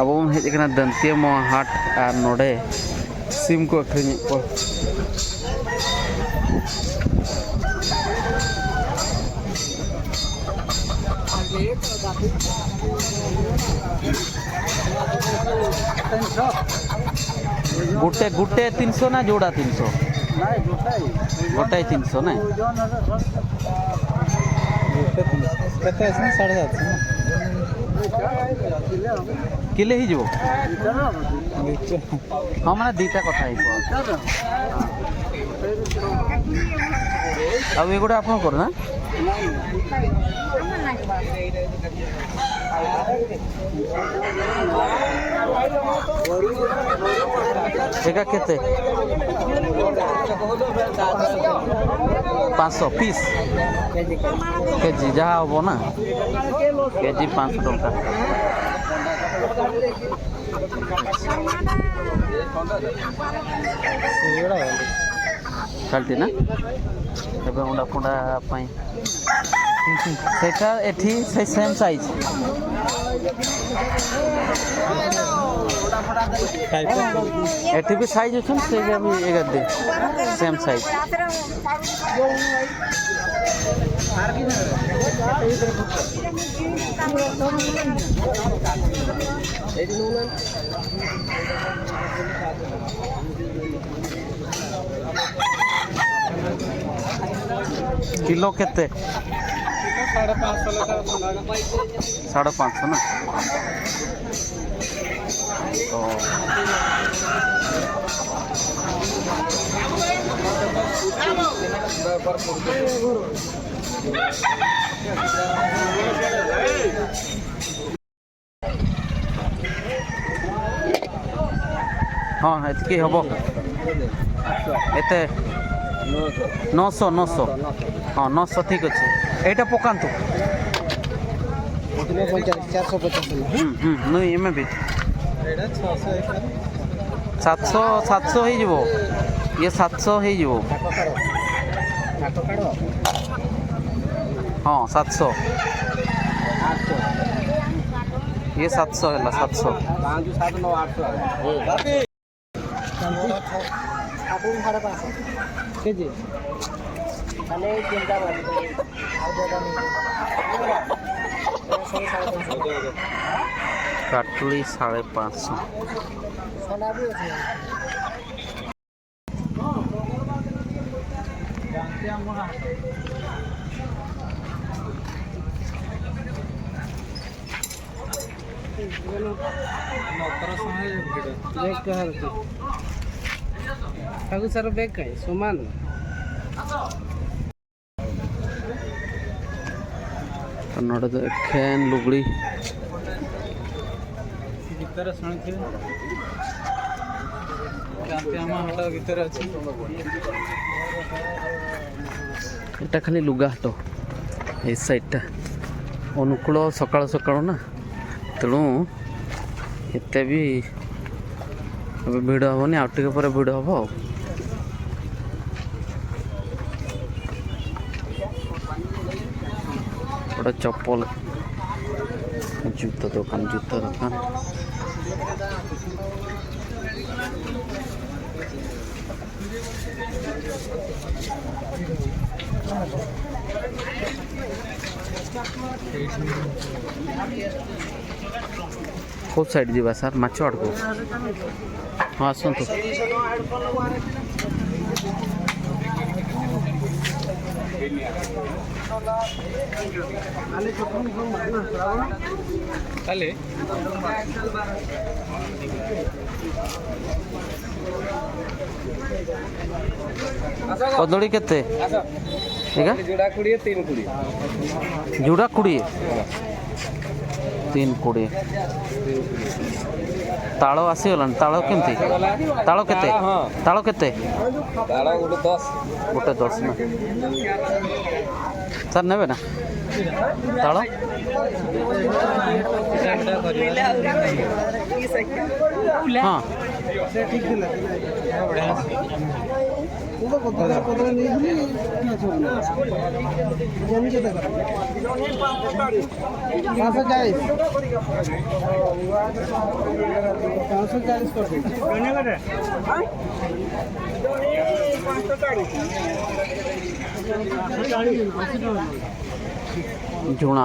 अब हम हेजना दंतिया मो हाट और नोडे सिम को अखरीनी को गुटे गुटे 300 ना जोड़ा 300 गोटाई 300 ना किले ही जीवो हाँ माने दीटा कथा ही अब ये गोटे आपन कर ना एका केते 500 पीस केजी जहाँ हम ना केजी 500 टंका खालती ना एबे उंडा फुंडा पाई सेटा एठी से सेम साइज एठी भी साइज अछि से भी एक दे सेम साइज किलो केते 550 ना तो हाँ एतकी हम एते 900 हाँ 900 ठीक अच्छे एटा पकातु 450 नहीं एम भी 700 ही जीवो ये 700 ही जीवो हाँ 700 ये 700 है 700 केजी काटुली 550 सर बैग का सुमान कन्नड़ फैन लुगड़ी गीतर शुणी गीतर अच्छे एटा खाली लुगा हाट ए साइडटा अनुकूल सकाळ सकाळ ना तेणु एते भी भिड़ हेनी आउ टे पर भिड़ हम गोटे चप्पल जूता दुकान कौ साइड जावा सर माछ आड़ को हाँ आसतु कदली केते जोड़ा 20 3 जोड़ा 20 3 ताल आसीगला ताल केमती ताल केते ताल केते गोटे 10 ना सर नेबे ना ताल हाँ ଝୁଣା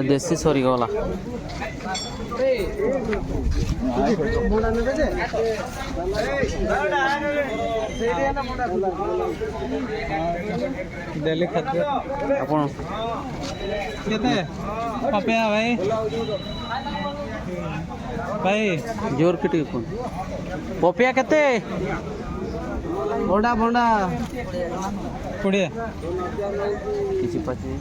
ଦେଶୀ ସରିଗଲା। ଡେଲି ଖାଦ୍ୟ ଆପଣ କେତେ ପପେୟା ଭାଇ ଭାଇ ଜୋର କି ଟିକେ କୁହନ୍ତୁ। ପପିଆ କେତେ? ଭଣ୍ଡା ଭଣ୍ଡା 20 କିଛି ପାଚି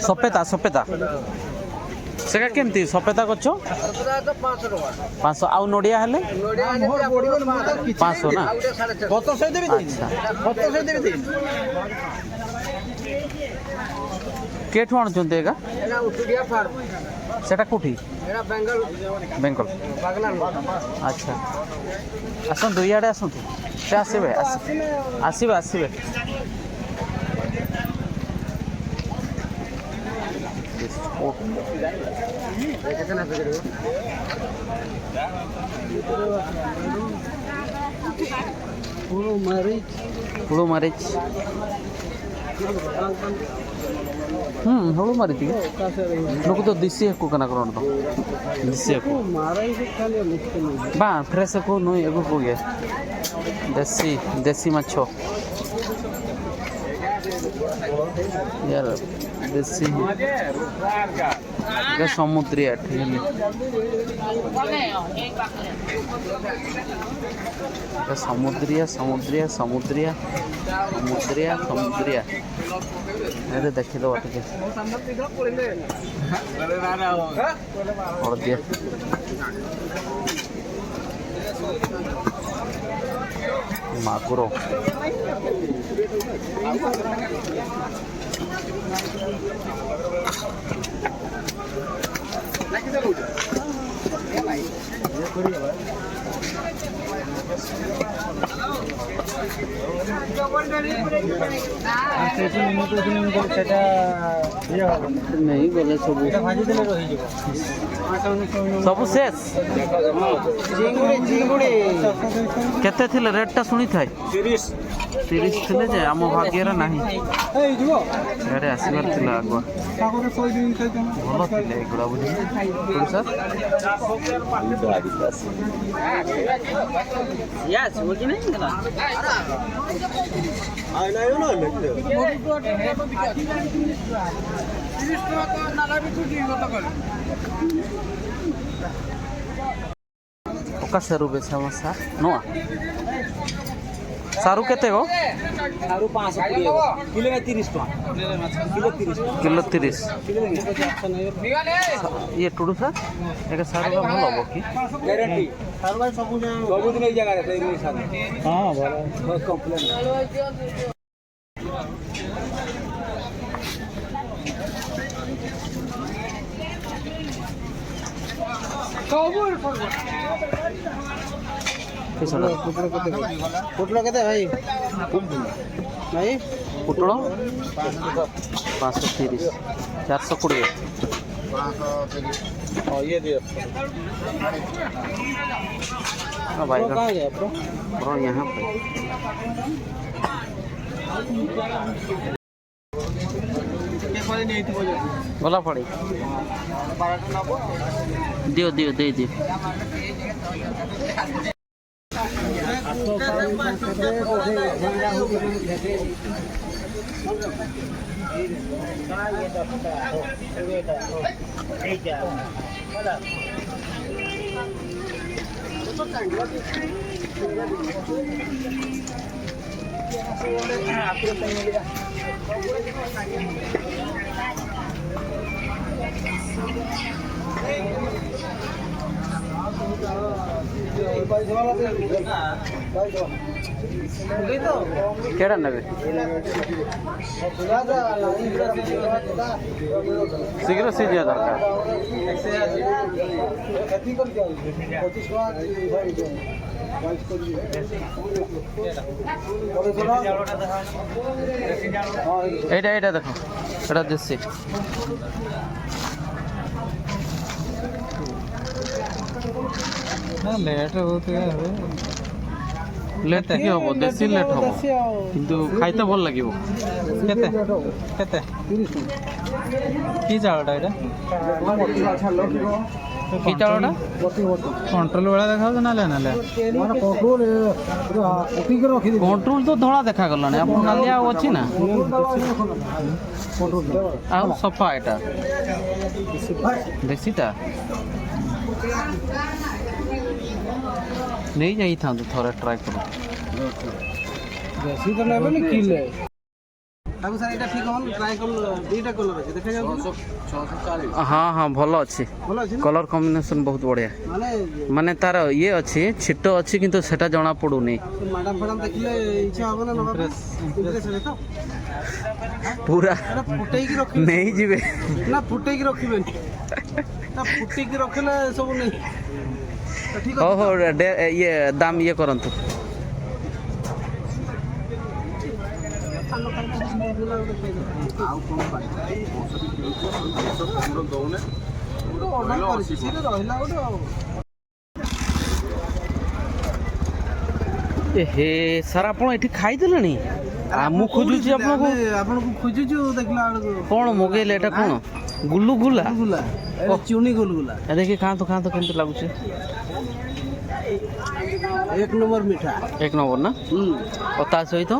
ସପେତା ସପେତା ସେଟା କେମିତି ସପେତା ଗଛ 500 ଆଉ ନଡ଼ିଆ ହେଲେ 500 ନା କେଠୁ ଆଣୁଛନ୍ତି ଏକା ସେଟା କୋଉଠି ବେଙ୍ଗଲ ଆଚ୍ଛା ଆସନ୍ତୁ ଇଆଡ଼େ ଆସନ୍ତୁ ସେ ଆସିବେ ଆସିବେ ଆସିବେ ಹುಳು ಮರೀಚ್ ಹುಳು ಮರೀತಿ ನುಕು तो दिसी को कना करोन तो दिसी को बा फ्रेश को नो एगो को गया देसी मच्छो यार देसी ये समुद्री है ठीक है समुद्रिया समुद्रिया समुद्रिया समुद्रिया समुद्रिया अरे देखी दो ठीक है और दिया माकुरो नहीं गले सब सब शेष केते थिले रेट टा सुनी थाई 30 थिले जे आम भाग्यर नाही एडे आसीबार थिला आगवा भलो थिले एगुडा बुझी सर यस वो कि नहीं गला आ नहीं ना ओका सरू बेसा मसा नोआ सारू केते गो सारू 520 किलो में 30 टका किलो 30 ये टुडू सर एक सारू का भलो हो कि गारंटी सारू भाई सब दिन एक जगह रहते हैं सारू हां भलो कंप्लेंट पुटलो केते भाई भाई पुटलो 530 420 हां ये दे हां भाई कहां गया ब्रो ब्रो यहां पे गला पड़ी दियो दियो दे दियो केड़ा नेबे शीघ्र सीझिया दरकार এইটা এইটা দেখো এটা দেশি না লেট হতে হবে লেট কি হবো দেশি লেট হবো কিন্তু খাইতে ভাল লাগিব কেতে কেতে 30 কি চাউলটা এটা কি চাউলটা কন্ট্ରୋଲ ଭଳିଆ ଦେଖାଉଛି ନାଲେ ନାଲେ ମାନେ କଣ୍ଟ୍ରୋଲ କପିକି ରଖି ଦେ कंट्रोल तो धड़ा देखा गलाने अपन नालिया अछि ना आ सफा एटा देसीटा नहीं जाई था तो थोड़ा ट्राई करो ବେଶୀ ତ ନେବେନି କିଲେ ତାକୁ ସାର୍ ଏଇଟା ଠିକ ହବନି ଟ୍ରାଏ କଲ ଦୁଇଟା କଲର ଅଛି ଦେଖା ଯାଉଛି 640 हाँ हाँ भलो अछि ଭଲ ଅଛି ନା कलर कॉम्बिनेशन बहुत बढ़िया ମାନେ माने तार ये अछि छिटो अछि किंतु सेटा जणा पडुनी ମ୍ୟାଡାମ ଫ୍ୟାଡାମ ଦେଖିଲେ ଇଚ୍ଛା ହବ ନା ନବା ପାଇଁ ଇମ୍ପ୍ରେସ ହେବେ ତ पूरा ଏଟା ଫୁଟେଇକି ରଖିବେ नहीं जीवे ନା ଫୁଟେଇକି ରଖିବେନି ନା ଫୁଟେଇକି ରଖିଲେ ସବୁ ନେଇ ତ ଠିକ हो ଅଛି हो ये दाम ये करंतु ଆଉ କଣ ପାଇଁ ଅର୍ଡର କରିଛି ସେଇଟା ରହିଲା ଗୋଟେ ଆଉ हे सर आपण एठी खाई देलनी आ मु खोजुची आपनको ଆପଣଙ୍କୁ ଖୋଜୁଛୁ ଦେଖିଲା ବେଳକୁ कोन मगेले एटा कोन गुल्लू गुला ଗୁଲଗୁଲା ଏଟା ଚୁନି ଗୁଲଗୁଲା ए देखि खातो केमति लागुची ଏକ ନମ୍ବର ମିଠା एक नंबर ना और ता सहित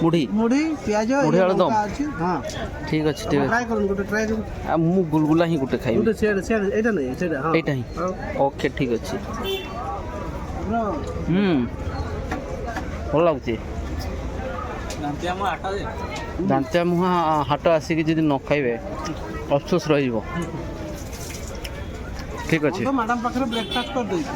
मुढ़ी ମୁଢି ପିଆଜ ମୁଢି ଇଏ ଆଳୁଦମ୍। ଲଙ୍କା ଅଛି ହଁ ठीक अछि ठीक अछि ଟ୍ରାଏ କରନ୍ତୁ ଗୋଟେ ଟ୍ରାଏ କରନ୍ତୁ आ मु गुलगुला ही गुटे खाइबी ଗୋଟେ ସେଡ ସେଡ ଏଇଟା ନାହିଁ ସେଇଟା ହଁ एटा ही ओके ठीक अछि ହଁ ଭଲ ଲାଗୁଛି ଦାନ୍ତିଆ ମୁହାଁ ହାଟ ଆସିକି ଯଦି ନ ଖାଇବେ ଅଫସୋସ ରହିଯିବ ଠିକ୍ ଅଛି ମ୍ୟାଡାମ ପାଖରେ ବ୍ରେକଫାଷ୍ଟ କରିଦେଇଛି